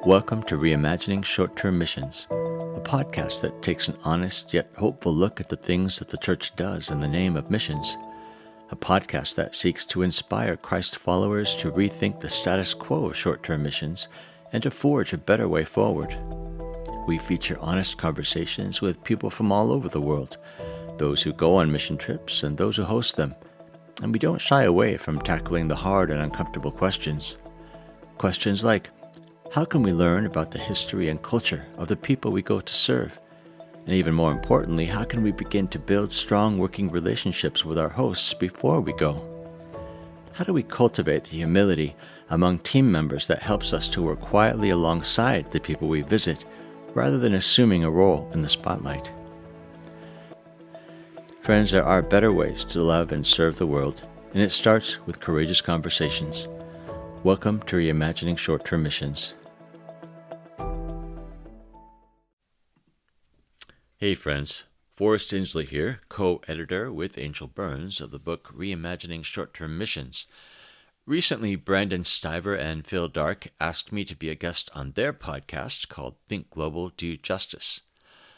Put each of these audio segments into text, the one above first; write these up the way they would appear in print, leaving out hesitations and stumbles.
Welcome to Reimagining Short-Term Missions, a podcast that takes an honest yet hopeful look at the things that the church does in the name of missions. A podcast that seeks to inspire Christ followers to rethink the status quo of short-term missions and to forge a better way forward. We feature honest conversations with people from all over the world, those who go on mission trips and those who host them. And we don't shy away from tackling the hard and uncomfortable questions. Questions like, how can we learn about the history and culture of the people we go to serve? And even more importantly, how can we begin to build strong working relationships with our hosts before we go? How do we cultivate the humility among team members that helps us to work quietly alongside the people we visit, rather than assuming a role in the spotlight? Friends, there are better ways to love and serve the world, and it starts with courageous conversations. Welcome to Reimagining Short-Term Missions. Hey friends, Forrest Inslee here, co-editor with Angel Burns of the book Reimagining Short-Term Missions. Recently, Brandon Stiver and Phil Darke asked me to be a guest on their podcast called Think Global, Do Justice.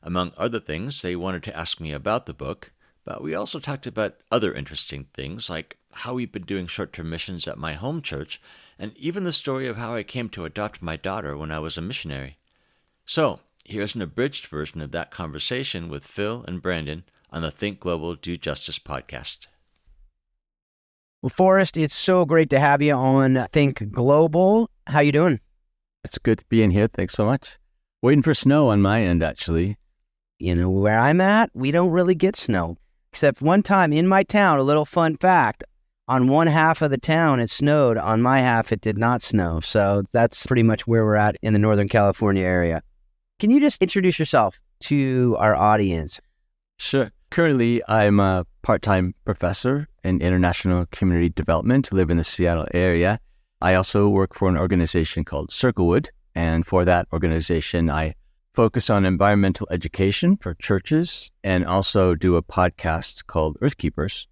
Among other things, they wanted to ask me about the book, but we also talked about other interesting things like how we've been doing short-term missions at my home church, and even the story of how I came to adopt my daughter when I was a missionary. So, here's an abridged version of that conversation with Phil and Brandon on the Think Global, Do Justice podcast. Well, Forrest, it's so great to have you on Think Global. How you doing? It's good to be in here. Thanks so much. Waiting for snow on my end, actually. You know, where I'm at, we don't really get snow. Except one time in my town, a little fun fact, on one half of the town it snowed. On my half, it did not snow. So that's pretty much where we're at in the Northern California area. Can you just introduce yourself to our audience? Sure. Currently, I'm a part-time professor in international community development, live in the Seattle area. I also work for an organization called Circlewood, and for that organization, I focus on environmental education for churches and also do a podcast called Earthkeepers.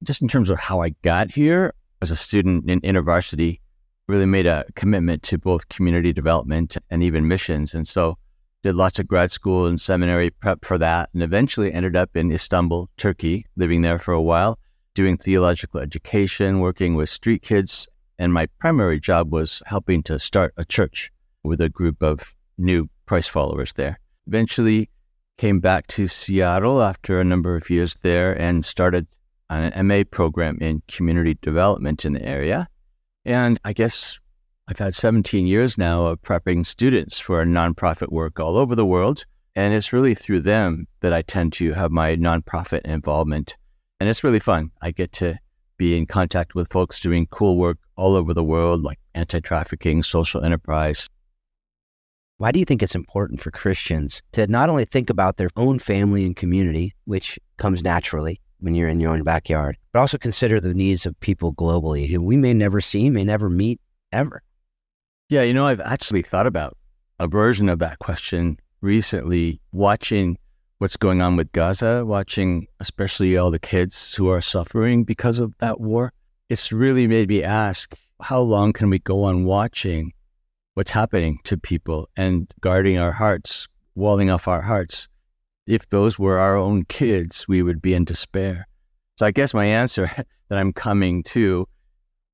Just in terms of how I got here, as a student in InterVarsity, really made a commitment to both community development and even missions, and so did lots of grad school and seminary prep for that, and eventually ended up in Istanbul, Turkey, living there for a while, doing theological education, working with street kids, and my primary job was helping to start a church with a group of new Christ followers there. Eventually came back to Seattle after a number of years there and started an MA program in community development in the area. And I guess I've had 17 years now of prepping students for nonprofit work all over the world, and it's really through them that I tend to have my nonprofit involvement. And it's really fun. I get to be in contact with folks doing cool work all over the world, like anti-trafficking, social enterprise. Why do you think it's important for Christians to not only think about their own family and community, which comes naturally when you're in your own backyard, but also consider the needs of people globally who we may never see, may never meet, ever? Yeah, I've actually thought about a version of that question recently, watching what's going on with Gaza, watching especially all the kids who are suffering because of that war. It's really made me ask, how long can we go on watching what's happening to people and guarding our hearts, walling off our hearts? If those were our own kids, we would be in despair. So I guess my answer that I'm coming to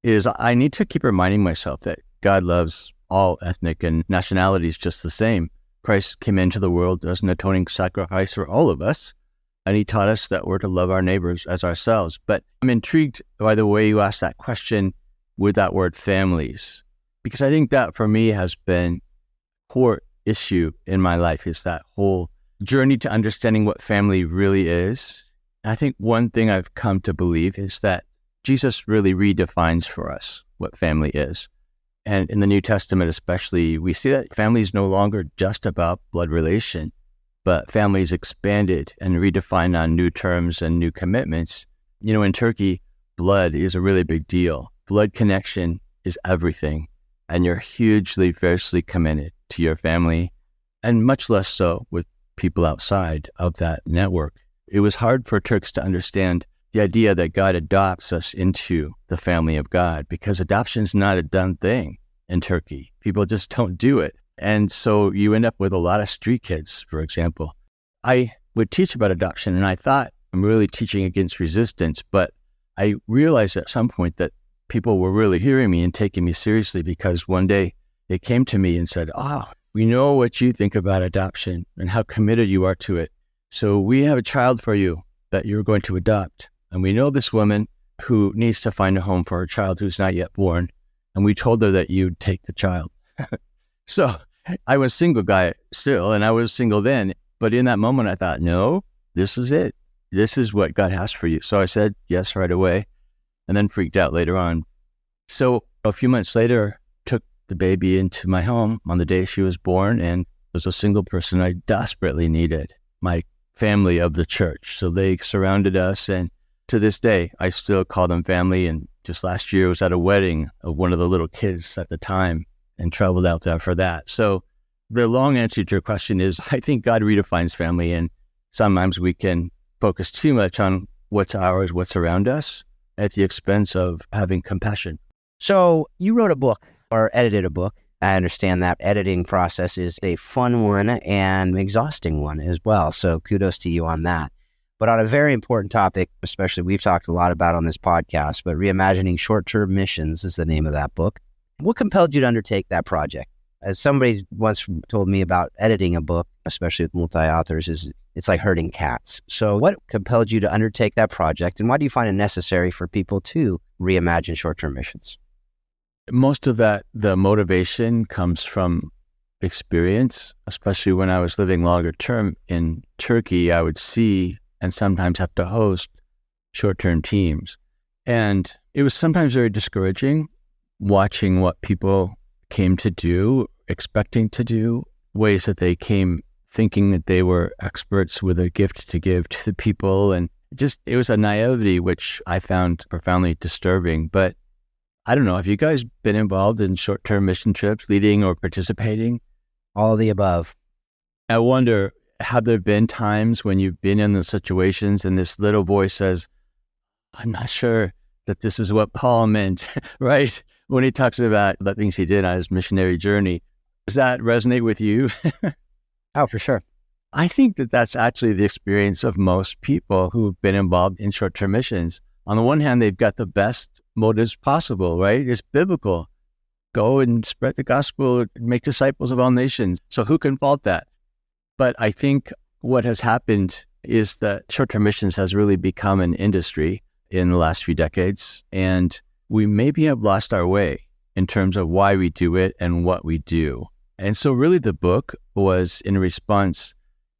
is I need to keep reminding myself that God loves all ethnic and nationalities just the same. Christ came into the world as an atoning sacrifice for all of us, and he taught us that we're to love our neighbors as ourselves. But I'm intrigued by the way you asked that question with that word families, because I think that for me has been a core issue in my life, is that whole journey to understanding what family really is. And I think one thing I've come to believe is that Jesus really redefines for us what family is. And in the New Testament especially, we see that family is no longer just about blood relation, but family is expanded and redefined on new terms and new commitments. In Turkey, blood is a really big deal. Blood connection is everything, and you're hugely, fiercely committed to your family, and much less so with people outside of that network. It was hard for Turks to understand the idea that God adopts us into the family of God, because adoption is not a done thing in Turkey. People just don't do it. And so you end up with a lot of street kids, for example. I would teach about adoption, and I thought I'm really teaching against resistance, but I realized at some point that people were really hearing me and taking me seriously, because one day they came to me and said, we know what you think about adoption and how committed you are to it. So we have a child for you that you're going to adopt. And we know this woman who needs to find a home for her child who's not yet born. And we told her that you'd take the child. So I was a single guy still, and I was single then. But in that moment, I thought, no, this is it. This is what God has for you. So I said yes right away, and then freaked out later on. So a few months later, took the baby into my home on the day she was born, and was a single person I desperately needed, my family of the church. So they surrounded us, and to this day, I still call them family. And just last year, I was at a wedding of one of the little kids at the time and traveled out there for that. So the long answer to your question is, I think God redefines family, and sometimes we can focus too much on what's ours, what's around us, at the expense of having compassion. So you wrote a book, or edited a book. I understand that editing process is a fun one and exhausting one as well. So kudos to you on that. But on a very important topic, especially we've talked a lot about on this podcast, but Reimagining Short-Term Missions is the name of that book. What compelled you to undertake that project? As somebody once told me about editing a book, especially with multi-authors, is it's like herding cats. So what compelled you to undertake that project, and why do you find it necessary for people to reimagine short-term missions? Most of that, the motivation comes from experience, especially when I was living longer term in Turkey. I would see and sometimes have to host short-term teams. And it was sometimes very discouraging watching what people came to do, expecting to do, ways that they came thinking that they were experts with a gift to give to the people. And it was a naivety which I found profoundly disturbing. But I don't know, have you guys been involved in short-term mission trips, leading or participating? All of the above. I wonder, have there been times when you've been in the situations and this little voice says, I'm not sure that this is what Paul meant, right? When he talks about the things he did on his missionary journey. Does that resonate with you? Oh, for sure. I think that that's actually the experience of most people who've been involved in short-term missions. On the one hand, they've got the best motives possible, right? It's biblical. Go and spread the gospel, make disciples of all nations. So who can fault that? But I think what has happened is that short-term missions has really become an industry in the last few decades. And we maybe have lost our way in terms of why we do it and what we do. And so really the book was in response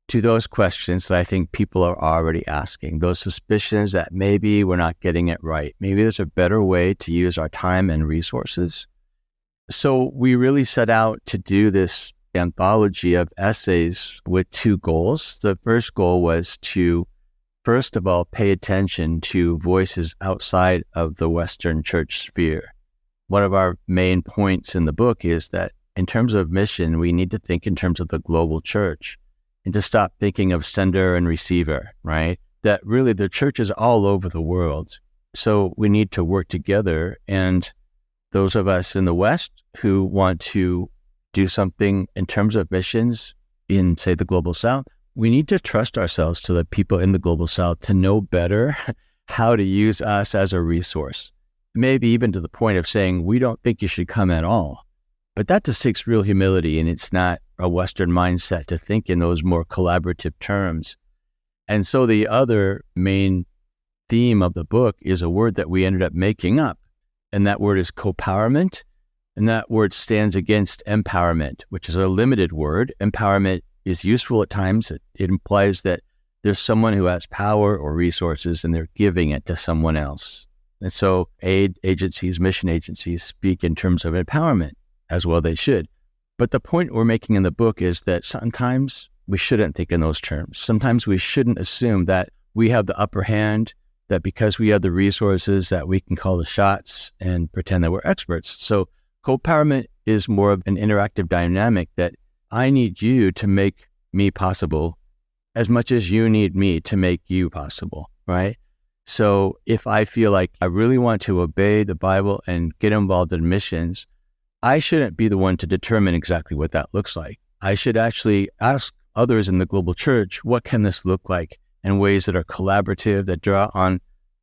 to those questions that I think people are already asking, those suspicions that maybe we're not getting it right. Maybe there's a better way to use our time and resources. So we really set out to do this anthology of essays with two goals. The first goal was to, first of all, pay attention to voices outside of the Western church sphere. One of our main points in the book is that in terms of mission, we need to think in terms of the global church and to stop thinking of sender and receiver, right? That really the church is all over the world. So we need to work together. And those of us in the West who want to do something in terms of missions in, say, the Global South, we need to trust ourselves to the people in the Global South to know better how to use us as a resource. Maybe even to the point of saying, we don't think you should come at all. But that just takes real humility, and it's not a Western mindset to think in those more collaborative terms. And so the other main theme of the book is a word that we ended up making up, and that word is copowerment, and that word stands against empowerment, which is a limited word. Empowerment is useful at times. It implies that there's someone who has power or resources, and they're giving it to someone else. And so aid agencies, mission agencies speak in terms of empowerment, as well they should. But the point we're making in the book is that sometimes we shouldn't think in those terms. Sometimes we shouldn't assume that we have the upper hand, that because we have the resources that we can call the shots and pretend that we're experts. So co-empowerment is more of an interactive dynamic that I need you to make me possible as much as you need me to make you possible, right? So if I feel like I really want to obey the Bible and get involved in missions, I shouldn't be the one to determine exactly what that looks like. I should actually ask others in the global church, what can this look like in ways that are collaborative, that draw on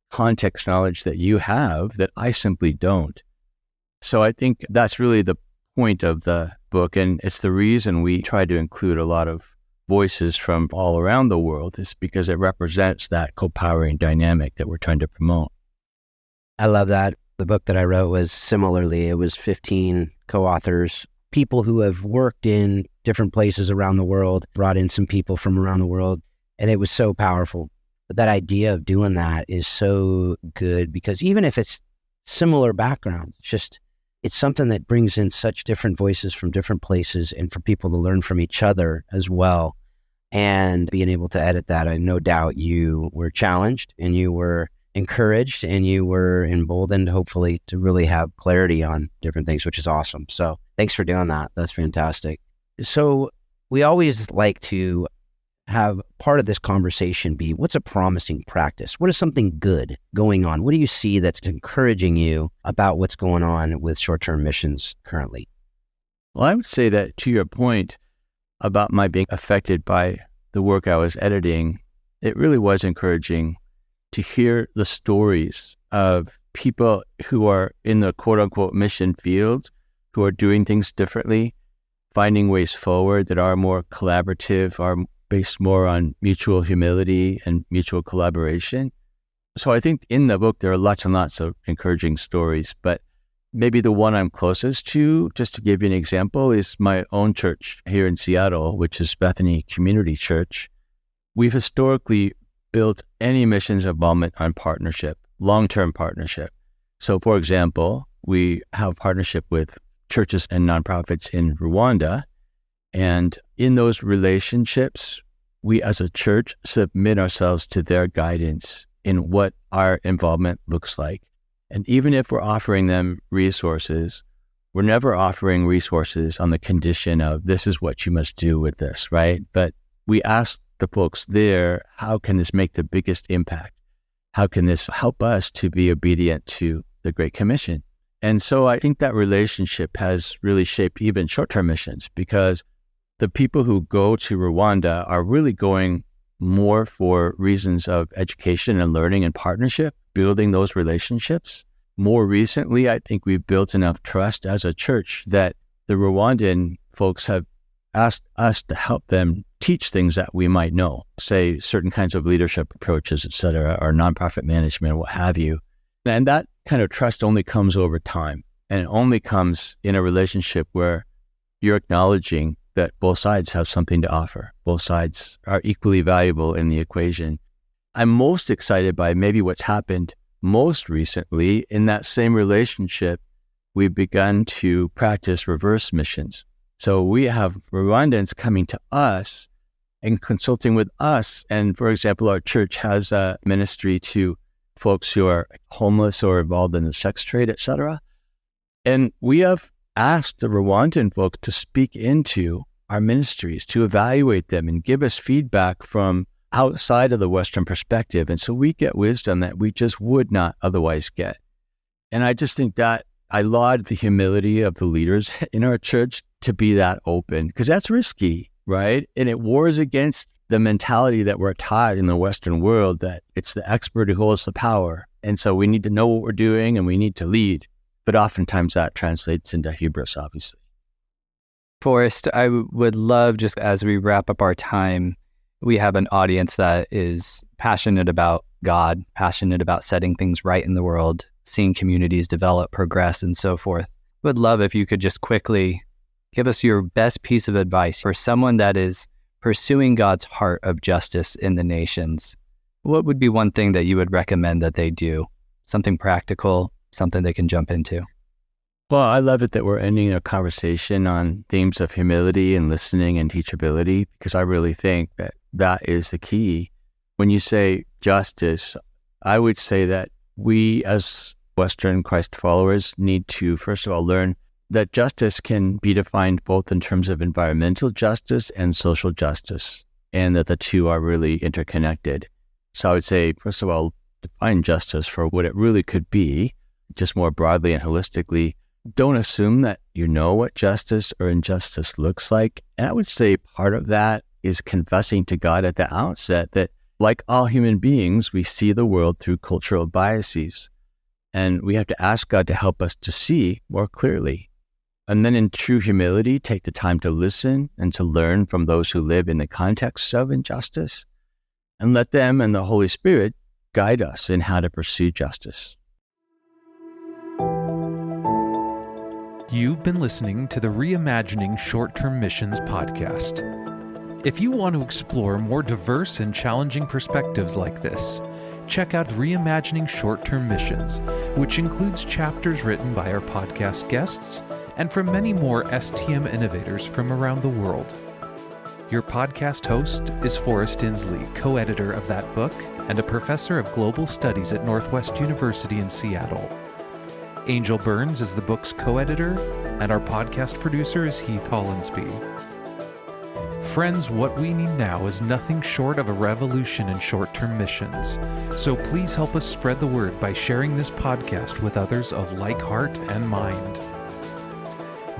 context knowledge that you have that I simply don't. So I think that's really the point of the book, and it's the reason we try to include a lot of voices from all around the world, is because it represents that co-powering dynamic that we're trying to promote. I love that. The book that I wrote was similarly, it was 15 co-authors, people who have worked in different places around the world, brought in some people from around the world, and it was so powerful. But that idea of doing that is so good, because even if it's similar backgrounds, it's something that brings in such different voices from different places, and for people to learn from each other as well. And being able to edit that, I no doubt you were challenged and you were encouraged and you were emboldened, hopefully, to really have clarity on different things, which is awesome. So thanks for doing that. That's fantastic. So we always like to have part of this conversation be, what's a promising practice? What is something good going on? What do you see that's encouraging you about what's going on with short-term missions currently? Well, I would say that, to your point about my being affected by the work I was editing, it really was encouraging to hear the stories of people who are in the quote-unquote mission field, who are doing things differently, finding ways forward that are more collaborative, are based more on mutual humility and mutual collaboration. So I think in the book, there are lots and lots of encouraging stories, but maybe the one I'm closest to, just to give you an example, is my own church here in Seattle, which is Bethany Community Church. We've historically built any missions involvement on partnership, long-term partnership. So for example, we have partnership with churches and nonprofits in Rwanda. And in those relationships, we as a church submit ourselves to their guidance in what our involvement looks like. And even if we're offering them resources, we're never offering resources on the condition of this is what you must do with this, right? But we ask the folks there, how can this make the biggest impact? How can this help us to be obedient to the Great Commission? And so I think that relationship has really shaped even short-term missions, because the people who go to Rwanda are really going more for reasons of education and learning and partnership, building those relationships. More recently, I think we've built enough trust as a church that the Rwandan folks have asked us to help them teach things that we might know, say certain kinds of leadership approaches, et cetera, or nonprofit management, what have you. And that kind of trust only comes over time, and it only comes in a relationship where you're acknowledging that both sides have something to offer. Both sides are equally valuable in the equation. I'm most excited by maybe what's happened most recently. In that same relationship, we've begun to practice reverse missions. So we have Rwandans coming to us and consulting with us. And for example, our church has a ministry to folks who are homeless or involved in the sex trade, et cetera. And we have asked the Rwandan folk to speak into our ministries, to evaluate them and give us feedback from outside of the Western perspective. And so we get wisdom that we just would not otherwise get. And I just think that I laud the humility of the leaders in our church to be that open, because that's risky, right? And it wars against the mentality that we're taught in the Western world that it's the expert who holds the power. And so we need to know what we're doing and we need to lead. But oftentimes that translates into hubris, obviously. Forrest, I would love, just as we wrap up our time, we have an audience that is passionate about God, passionate about setting things right in the world, seeing communities develop, progress, and so forth. Would love if you could just quickly give us your best piece of advice for someone that is pursuing God's heart of justice in the nations. What would be one thing that you would recommend that they do? Something practical, something they can jump into? Well, I love it that we're ending a conversation on themes of humility and listening and teachability, because I really think that that is the key. When you say justice, I would say that we as Western Christ followers need to, first of all, learn that justice can be defined both in terms of environmental justice and social justice, and that the two are really interconnected. So I would say, first of all, define justice for what it really could be, just more broadly and holistically. don't assume that you know what justice or injustice looks like. And I would say part of that is confessing to God at the outset that, like all human beings, we see the world through cultural biases. And we have to ask God to help us to see more clearly. And then in true humility, take the time to listen and to learn from those who live in the context of injustice, and let them and the Holy Spirit guide us in how to pursue justice. You've been listening to the Reimagining Short-Term Missions podcast. If you want to explore more diverse and challenging perspectives like this, check out Reimagining Short-Term Missions, which includes chapters written by our podcast guests and from many more STM innovators from around the world. Your podcast host is Forrest Inslee, co-editor of that book and a professor of global studies at Northwest University in Seattle. Angel Burns is the book's co-editor, and our podcast producer is Heath Hollinsby. Friends, what we need now is nothing short of a revolution in short-term missions. So please help us spread the word by sharing this podcast with others of like heart and mind.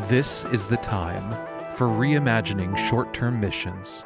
This is the time for reimagining short-term missions.